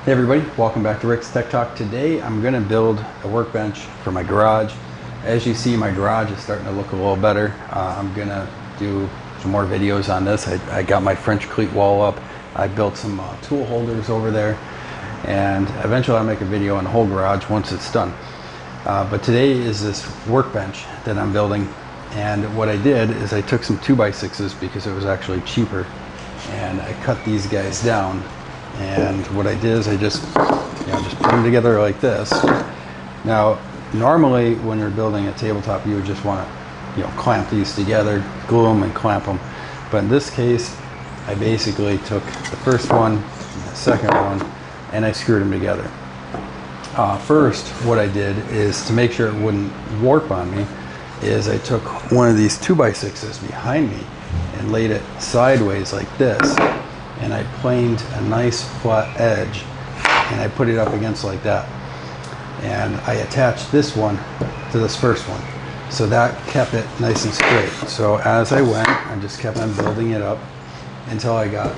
Hey everybody, welcome back to Rick's Tech Talk. Today I'm going to build a workbench for my garage. As you see, my garage is starting to look a little better. I'm going to do some more videos on this. I got my French cleat wall up. I built some tool holders over there, and eventually I'll make a video on the whole garage once it's done. But today is this workbench that I'm building, and what I did is I took some 2x6s because it was actually cheaper, and I cut these guys down. And what I did is I just put them together like this. Now, normally when you're building a tabletop, you would just want to, clamp these together, glue them and clamp them. But in this case, I basically took the first one, and the second one, and I screwed them together. First, what I did is to make sure it wouldn't warp on me, is I took one of these 2x6s behind me and laid it sideways like this. And I planed a nice flat edge and I put it up against like that. And I attached this one to this first one. So that kept it nice and straight. So as I went, I just kept on building it up until I got,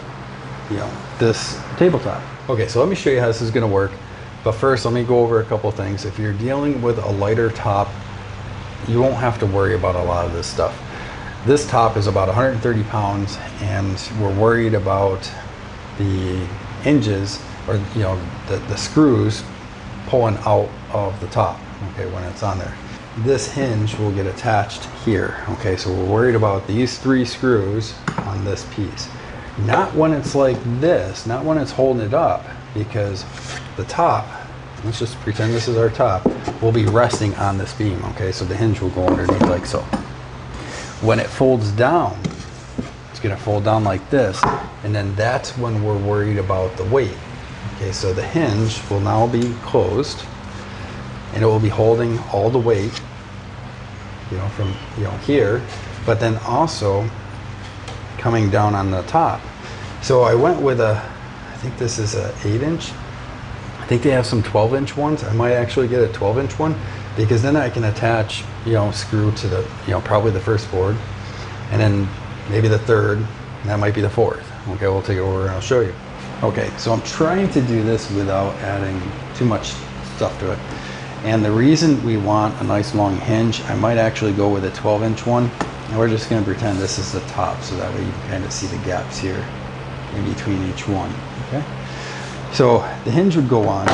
this tabletop. Okay, so let me show you how this is gonna work. But first, let me go over a couple things. If you're dealing with a lighter top, you won't have to worry about a lot of this stuff. This top is about 130 pounds, and we're worried about the hinges, or the screws pulling out of the top, okay, when it's on there. This hinge will get attached here, okay, so we're worried about these 3 screws on this piece. Not when it's like this, not when it's holding it up, because the top, let's just pretend this is our top, will be resting on this beam, okay, so the hinge will go underneath like so. When it folds down, it's going to fold down like this, and then that's when we're worried about the weight. Okay, so the hinge will now be closed, and it will be holding all the weight, from here, but then also coming down on the top. So I went with I think this is a 8-inch. I think they have some 12-inch ones. I might actually get a 12-inch one, because then I can attach, screw to the, probably the first board, and then maybe the third, and that might be the fourth. Okay, we'll take it over and I'll show you. Okay, so I'm trying to do this without adding too much stuff to it. And the reason we want a nice long hinge, I might actually go with a 12-inch one, and we're just gonna pretend this is the top, so that way you can kind of see the gaps here in between each one, okay? So the hinge would go on,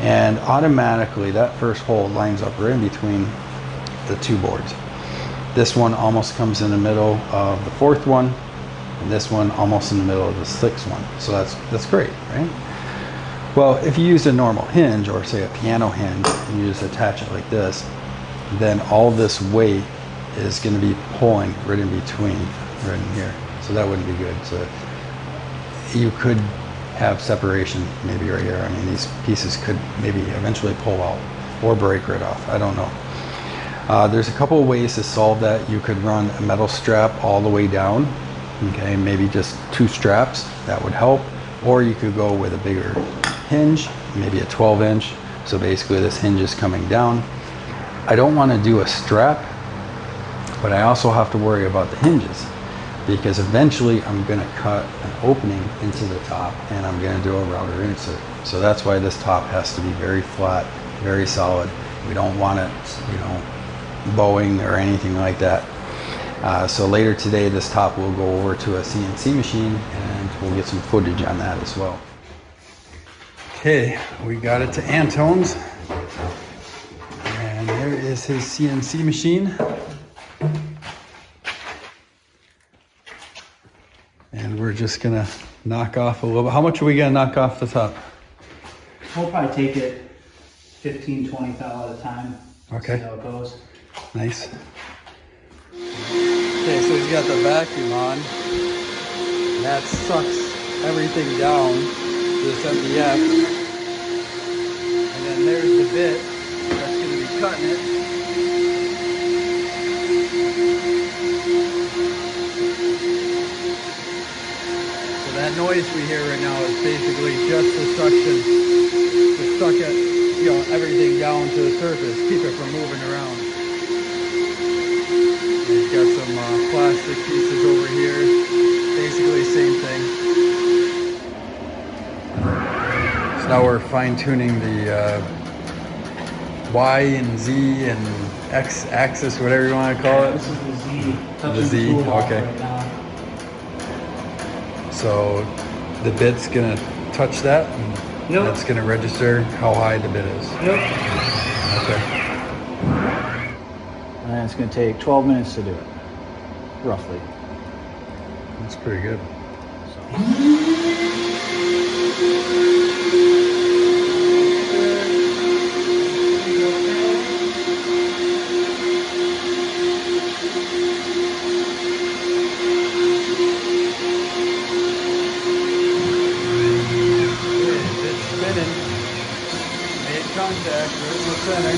and automatically that first hole lines up right in between the 2 boards. This one almost comes in the middle of the 4th one, and this one almost in the middle of the 6th one. So that's great, right? Well, if you use a normal hinge, or say a piano hinge, and you just attach it like this, then all this weight is going to be pulling right in between, right in here. So that wouldn't be good. So you could have separation maybe right here. I mean, these pieces could maybe eventually pull out or break right off. I don't know. There's a couple of ways to solve that. You could run a metal strap all the way down, okay, maybe just 2 straps, that would help. Or you could go with a bigger hinge, maybe a 12-inch. So basically this hinge is coming down. I don't want to do a strap, but I also have to worry about the hinges, because eventually I'm going to cut an opening into the top, and I'm going to do a router insert. So that's why this top has to be very flat, very solid. We don't want it, bowing or anything like that. So later today, this top will go over to a CNC machine, and we'll get some footage on that as well. Okay, we got it to Antone's, and there is his CNC machine. And we're just gonna knock off a little bit. How much are we gonna knock off the top? We'll probably take it 15, 20 thou at a time. Okay. See how it goes. Nice. Okay, so he's got the vacuum on. And that sucks everything down to this MDF. And then there's the bit that's gonna be cutting it. That noise we hear right now is basically just the suction to suck it, everything down to the surface, keep it from moving around. We've got some plastic pieces over here, basically same thing. Now we're fine tuning the Y and Z and X axis, whatever you want to call it. This is the Z. Touching The Z, toolbox okay. right now. So the bit's gonna touch that, and Yep. that's gonna register how high the bit is. Yep. Okay. And it's going to take 12 minutes to do it, roughly. That's pretty good. It's spinning. Made contact. There's the center.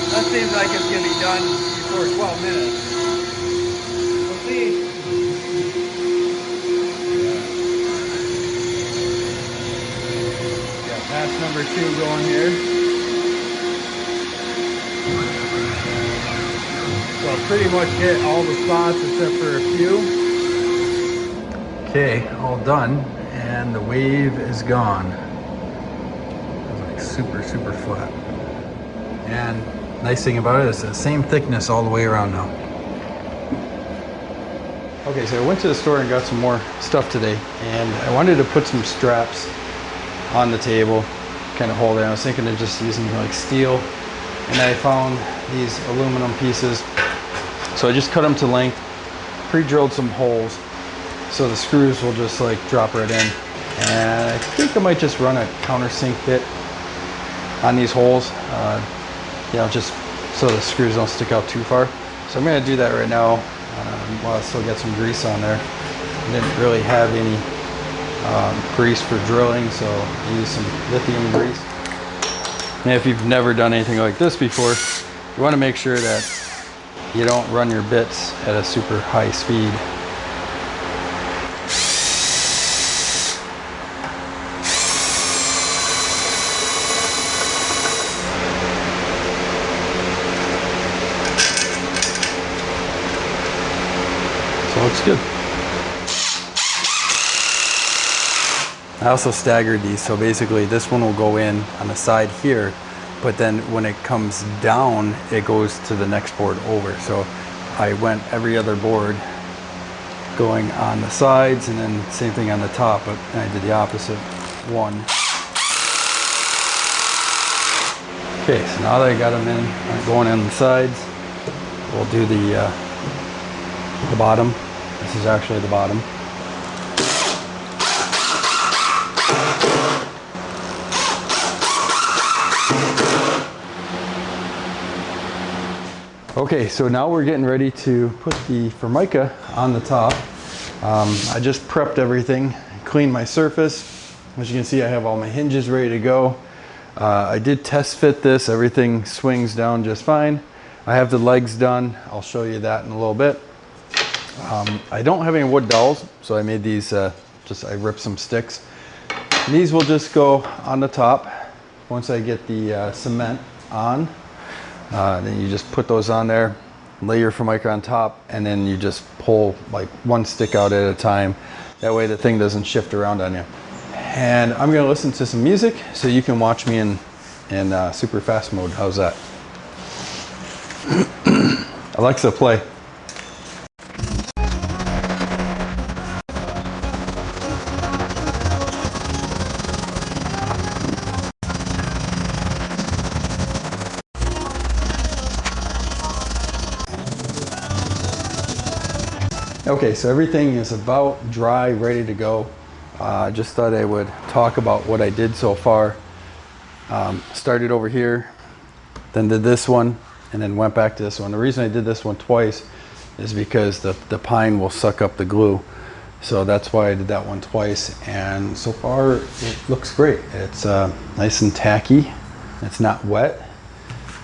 That seems like it's going to be done before 12 minutes. We'll see. Got pass number 2 going here. So I'll pretty much hit all the spots except for a few. Okay, all done. And the wave is gone. It's like super, super flat. And nice thing about it is the same thickness all the way around now. Okay, so I went to the store and got some more stuff today, and I wanted to put some straps on the table, kind of hold it. I was thinking of just using like steel, and I found these aluminum pieces. So I just cut them to length, pre-drilled some holes, so the screws will just like drop right in. And I think I might just run a countersink bit on these holes. You know, just so the screws don't stick out too far. So I'm going to do that right now while I still get some grease on there. I didn't really have any grease for drilling, so I used some lithium grease. And if you've never done anything like this before, you want to make sure that you don't run your bits at a super high speed. Looks good. I also staggered these, so basically this one will go in on the side here, but then when it comes down, it goes to the next board over. So I went every other board going on the sides, and then same thing on the top, but I did the opposite one. Okay, so now that I got them in, going on the sides, we'll do the bottom. This is actually the bottom. Okay, so now we're getting ready to put the Formica on the top. I just prepped everything, cleaned my surface. As you can see, I have all my hinges ready to go. I did test fit this. Everything swings down just fine. I have the legs done. I'll show you that in a little bit. I don't have any wood dowels, so I made these, I ripped some sticks. And these will just go on the top once I get the cement on. Then you just put those on there, lay your Formica on top, and then you just pull like one stick out at a time. That way the thing doesn't shift around on you. And I'm gonna listen to some music so you can watch me in super fast mode. How's that? Alexa, play. Okay, so everything is about dry, ready to go. I just thought I would talk about what I did so far. Started over here, then did this one, and then went back to this one. The reason I did this one twice is because the pine will suck up the glue. So that's why I did that one twice. And so far, it looks great. It's nice and tacky. It's not wet.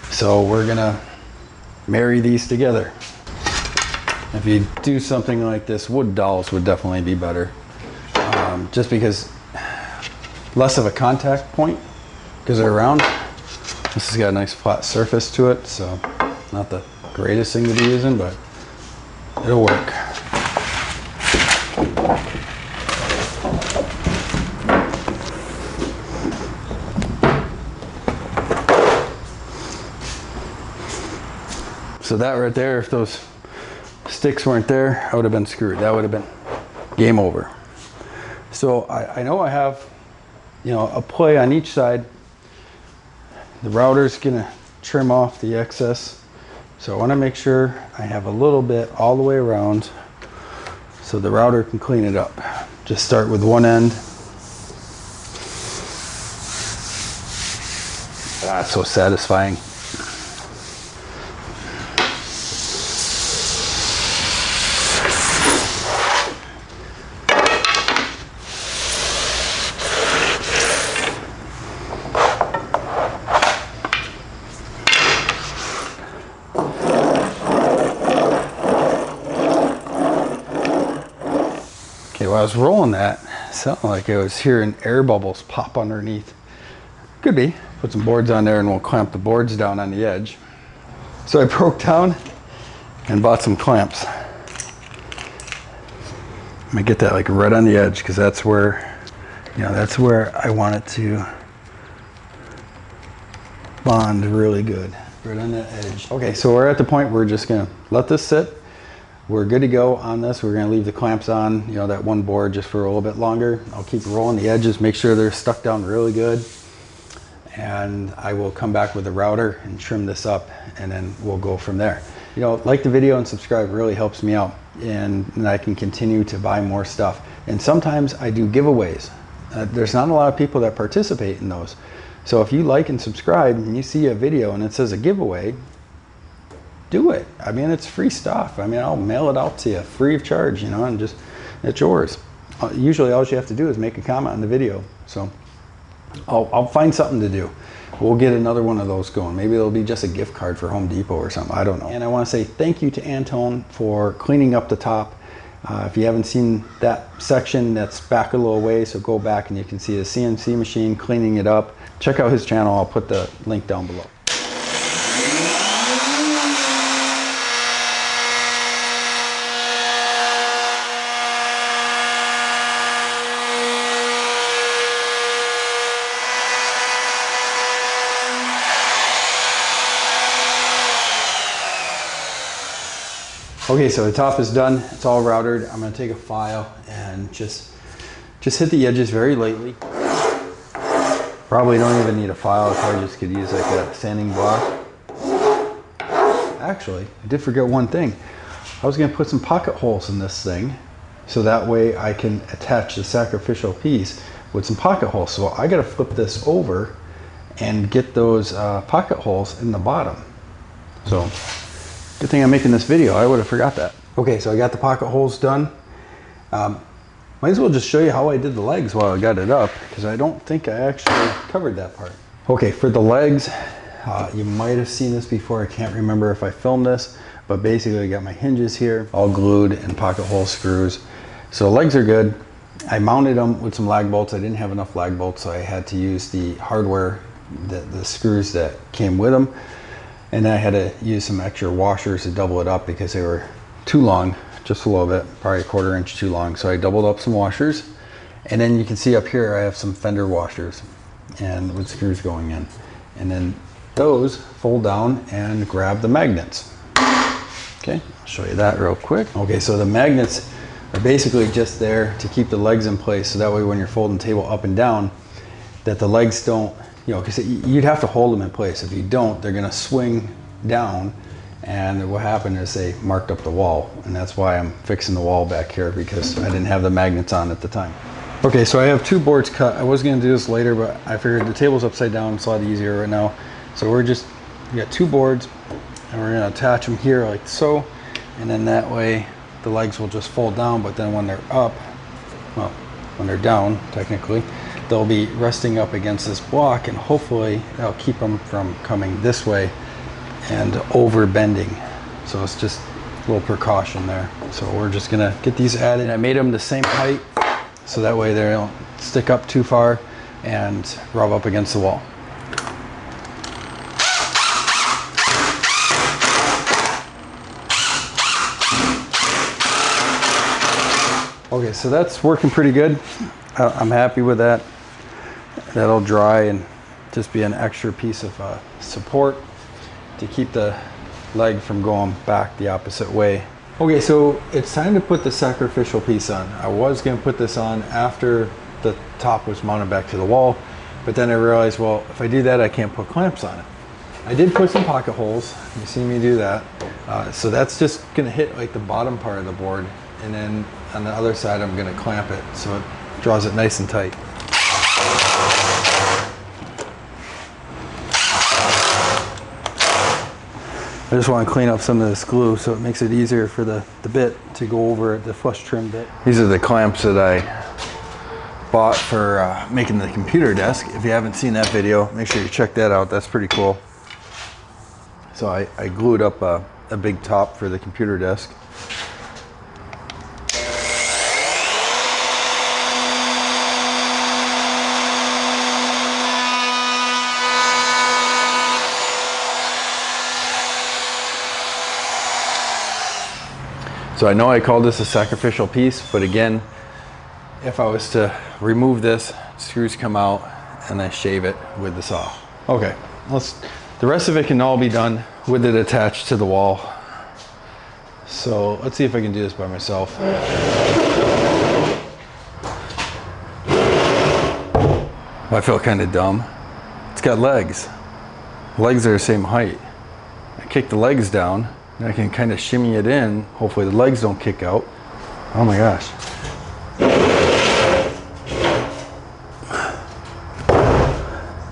So we're gonna marry these together. If you do something like this, wood dowels would definitely be better. Just because less of a contact point because they're round. This has got a nice flat surface to it, so not the greatest thing to be using, but it'll work. So that right there, if those sticks weren't there, I would have been screwed. That would have been game over. So I know I have, you know, a play on each side. The router's gonna trim off the excess. So I wanna make sure I have a little bit all the way around so the router can clean it up. Just start with one end. That's so satisfying. While I was rolling that, it sounded like I was hearing air bubbles pop underneath. Could be. Put some boards on there and we'll clamp the boards down on the edge. So I broke down and bought some clamps. I'm gonna get that like right on the edge because that's where, you know, that's where I want it to bond really good. Right on that edge. Okay, so we're at the point where we're just gonna let this sit. We're good to go on this. We're going to leave the clamps on, you know, that one board just for a little bit longer. I'll keep rolling the edges, make sure they're stuck down really good. And I will come back with a router and trim this up, and then we'll go from there. You know, like the video and subscribe really helps me out, and I can continue to buy more stuff. And sometimes I do giveaways. There's not a lot of people that participate in those. So if you like and subscribe and you see a video and it says a giveaway, do it. I mean, it's free stuff. I mean, I'll mail it out to you free of charge, you know, and just, it's yours. Usually all you have to do is make a comment on the video. So I'll find something to do. We'll get another one of those going. Maybe it'll be just a gift card for Home Depot or something. I don't know. And I want to say thank you to Antone for cleaning up the top. If you haven't seen that section, that's back a little way, so go back and you can see the CNC machine cleaning it up. Check out his channel. I'll put the link down below. Okay, so the top is done. It's all routered. I'm gonna take a file and just hit the edges very lightly. Probably don't even need a file. I probably just could use like a sanding block. Actually, I did forget one thing. I was gonna put some pocket holes in this thing so that way I can attach the sacrificial piece with some pocket holes. So I gotta flip this over and get those pocket holes in the bottom. So good thing I'm making this video. I would have forgot that. Okay, so I got the pocket holes done. Might as well just show you how I did the legs while I got it up, because I don't think I actually covered that part. Okay, for the legs, you might have seen this before. I can't remember if I filmed this, but basically I got my hinges here all glued and pocket hole screws. So legs are good. I mounted them with some lag bolts. I didn't have enough lag bolts, so I had to use the hardware, the screws that came with them. And then I had to use some extra washers to double it up because they were too long, just a little bit, probably a 1/4 inch too long. So I doubled up some washers. And then you can see up here I have some fender washers and with screws going in. And then those fold down and grab the magnets. Okay, I'll show you that real quick. Okay, so the magnets are basically just there to keep the legs in place, so that way when you're folding the table up and down, that the legs don't, you know, because you'd have to hold them in place. If you don't, they're gonna swing down, and what happened is they marked up the wall, and that's why I'm fixing the wall back here, because I didn't have the magnets on at the time. Okay, so I have 2 boards cut. I was gonna do this later, but I figured the table's upside down, it's a lot easier right now. So we got 2 boards, and we're gonna attach them here like so, and then that way the legs will just fold down, but then when they're up, well, when they're down, technically, they'll be resting up against this block, and hopefully that'll keep them from coming this way and over bending. So it's just a little precaution there. So we're just gonna get these added. I made them the same height so that way they don't stick up too far and rub up against the wall. Okay, so that's working pretty good. I'm happy with that. That'll dry and just be an extra piece of support to keep the leg from going back the opposite way. Okay, so it's time to put the sacrificial piece on. I was going to put this on after the top was mounted back to the wall, but then I realized, well, if I do that, I can't put clamps on it. I did put some pocket holes. You see me do that. So that's just going to hit like the bottom part of the board, and then on the other side, I'm going to clamp it so it draws it nice and tight. I just want to clean up some of this glue so it makes it easier for the bit to go over the flush trim bit. These are the clamps that I bought for making the computer desk. If you haven't seen that video, make sure you check that out. That's pretty cool. So I glued up a big top for the computer desk. So I know I called this a sacrificial piece, but again, if I was to remove this, screws come out and I shave it with the saw. Okay, the rest of it can all be done with it attached to the wall. So let's see if I can do this by myself. I feel kind of dumb. It's got legs. Legs are the same height. I kick the legs down and I can kind of shimmy it in. Hopefully the legs don't kick out. Oh my gosh.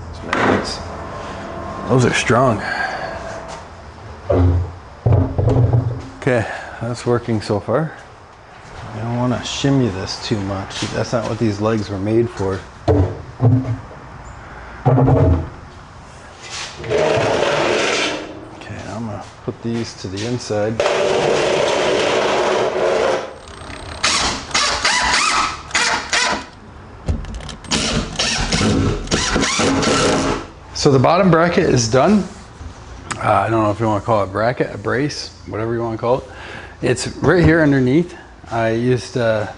These magnets, those are strong. Okay, that's working so far. I don't want to shimmy this too much. That's not what these legs were made for. Okay, I'm gonna put these to the inside. So the bottom bracket is done. I don't know if you want to call it a bracket, a brace, whatever you want to call it. It's right here underneath. I used the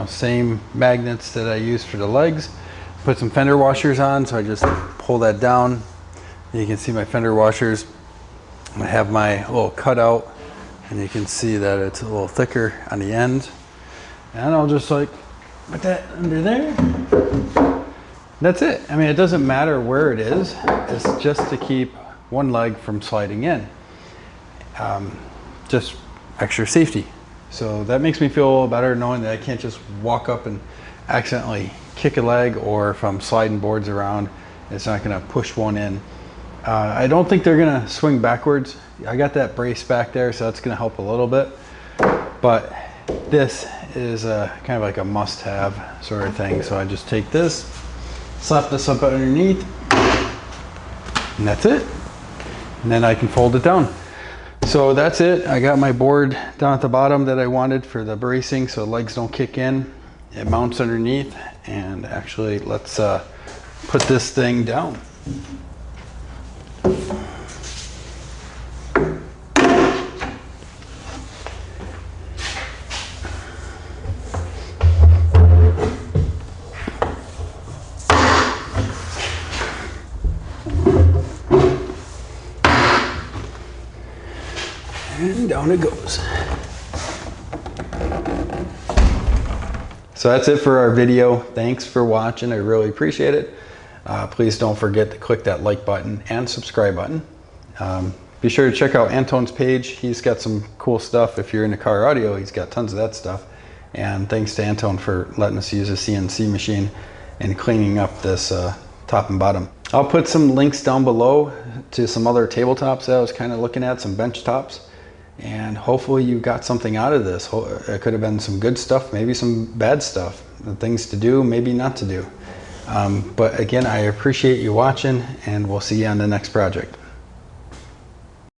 same magnets that I used for the legs. Put some fender washers on, so I just pull that down. You can see my fender washers. I have my little cutout, and you can see that it's a little thicker on the end. And I'll just like put that under there. That's it. I mean, it doesn't matter where it is. It's just to keep one leg from sliding in. Just extra safety. So that makes me feel a little better knowing that I can't just walk up and accidentally kick a leg, or if I'm sliding boards around, it's not gonna push one in. I don't think they're gonna swing backwards. I got that brace back there, so that's gonna help a little bit. But this is kind of like a must-have sort of thing. So I just take this, slap this up underneath, and that's it. And then I can fold it down. So that's it. I got my board down at the bottom that I wanted for the bracing so the legs don't kick in. It mounts underneath, and actually let's put this thing down. And down it goes. So that's it for our video. Thanks for watching. I really appreciate it. Please don't forget to click that like button and subscribe button. Be sure to check out Anton's page. He's got some cool stuff. If you're into car audio, he's got tons of that stuff. And thanks to Anton for letting us use a CNC machine and cleaning up this top and bottom. I'll put some links down below to some other tabletops that I was kind of looking at, some bench tops. And hopefully you got something out of this. It could have been some good stuff, maybe some bad stuff, things to do, maybe not to do. But again, I appreciate you watching, and we'll see you on the next project.